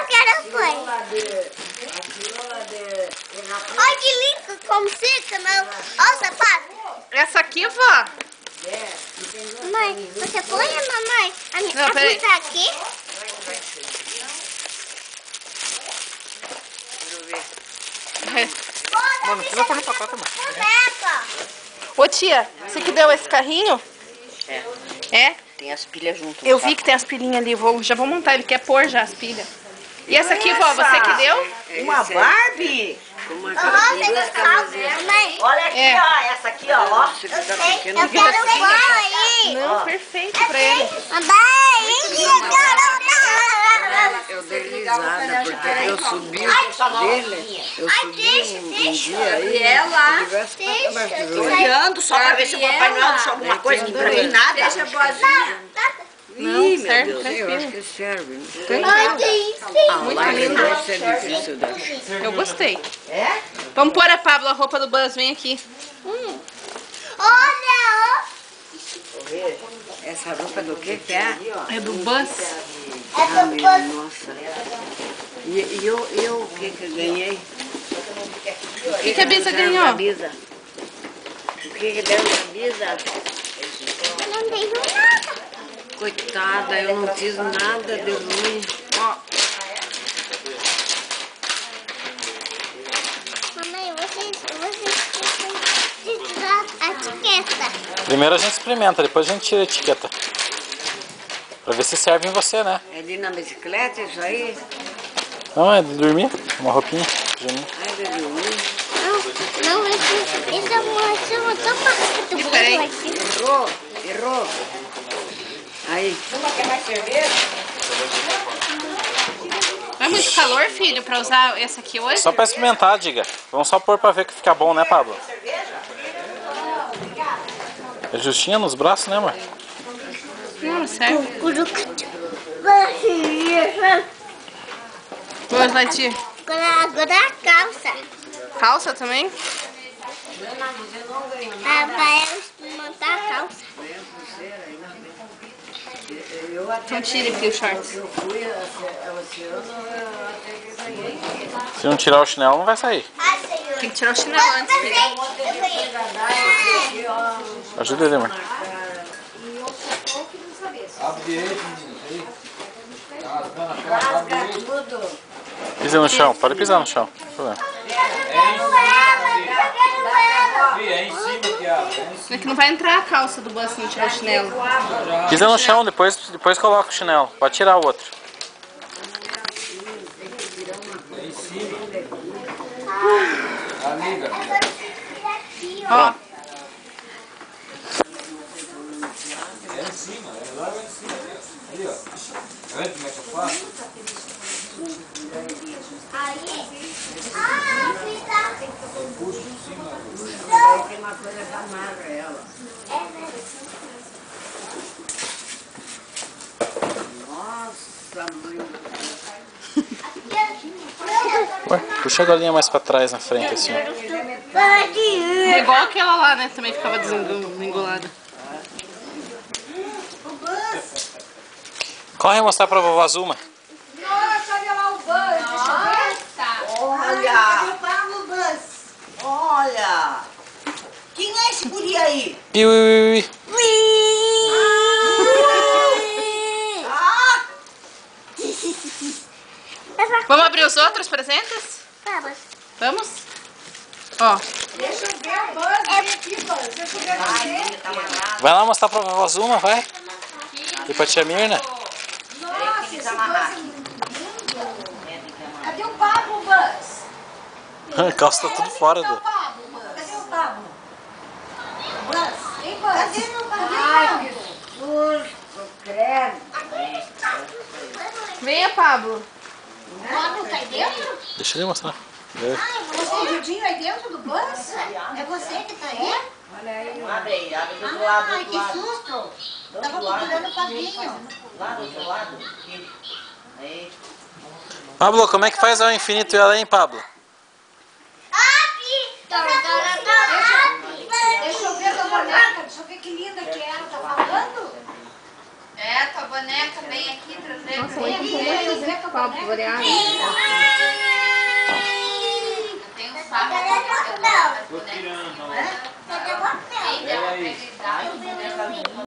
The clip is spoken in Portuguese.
eu quero foi. Olha que lindo como fica, meu. Olha o sapato. Essa aqui, vó. Mãe, você põe, mamãe? Não, peraí. Tá aqui? Mano, não precisa pôr no pacote, mano. Ô tia, você que deu esse carrinho? É? Tem as pilhas junto. Eu vi que tem as pilhinhas ali, já vou montar, ele quer pôr já as pilhas. E essa aqui, vó, você que deu? Uma Barbie? Duas calças. Mãe, Olha aqui, ó. Essa aqui, ó. eu quero igual aí. Não, perfeito pra ele. Mamãe, Eu dei risada porque eu subi dele. Eu subi um dia aí. Olhando só pra ver se o Papai Noel deixou alguma coisa pra mim, nada. Deixa boazinha. Não, Ih, serve, meu Deus, eu tranquilo. acho que serve. Muito lindo. Deve ser difícil daqui. Eu gostei. Vamos pôr a Pablo, a roupa do Buzz, vem aqui. olha, Essa roupa do que é? É do Buzz. Ah, meu, nossa. E eu o que eu ganhei? O que a Bisa ganhou? O que deram pra Bisa? não tenho nada. Coitada, eu não fiz nada de ruim. Ó, Mamãe, você tirar a etiqueta. Primeiro a gente experimenta, depois a gente tira a etiqueta. Pra ver se serve em você, né? É de ir na bicicleta isso aí? Não, é de dormir. Uma roupinha. Pijaminha. Ai, de dormir. Não, isso é uma tão rápido. peraí. Errou. Aí. não é muito calor, filho, pra usar essa aqui hoje? Só pra experimentar, diga. Vamos só pôr pra ver que fica bom, né, Pablo? É justinha nos braços, né, amor? Não, serve. Boas, Leti. Agora a calça. Calça também? Vai eu experimentar a calça. Então tire aqui o shorts. Se não tirar o chinelo, não vai sair. Tem que tirar o chinelo antes, filho. Ajuda ele, amor. Abre direito, menino. Pisa no chão, pode pisar no chão. Não tem problema. É em cima que abre. É que não vai entrar a calça do Buzz se não tirar o chinelo. Pisa no chão, depois coloca o chinelo. Pode tirar o outro. É em cima. Amiga. Ó, É em cima. É lá em cima. Ali, ó. Tá vendo como é que eu faço? Tem uma coisa que amarra ela. Nossa, mãe. Ué, puxa a galinha mais pra trás, na frente, assim, ó. é igual aquela lá, né? Também ficava desengolada. Corre mostrar pra vovó Zuma. Nossa, olha lá o Buzz. Deixa eu ver. Olha! Olha! Quem é esse guri aí? Piuí. Ah! Vamos abrir os outros presentes? Vamos? Ó, Deixa eu ver o Buzz. Vem aqui, Buzz. Deixa eu ver você. Vai lá mostrar pra vovó Zuma, vai. E pra tia Mirna. Nossa, esse Buzz é lindo. Cadê o Pablo, Buzz? A calça tá tudo fora Cadê do... o Pablo, Buzz? Cadê o Pablo? Buzz? Hein, Buzz? Cadê o Pablo? Susto, credo. venha, Pablo. Pablo tá aí dentro? Deixa ele mostrar. Você tem dedinho aí dentro do Buzz? É você que tá aí? Abre do outro lado. Ai, que susto. Tava procurando o Pablinho. Lá do outro lado. Aqui. Aí. Pablo, como é que faz ao infinito e além, Pablo? Deixa eu ver a tua boneca. Deixa eu ver que linda que é. Ela tá falando? É, tua boneca vem aqui trazer. Nossa, mãe comprou um monte de copo variado. Tem um saco. Tô tirando.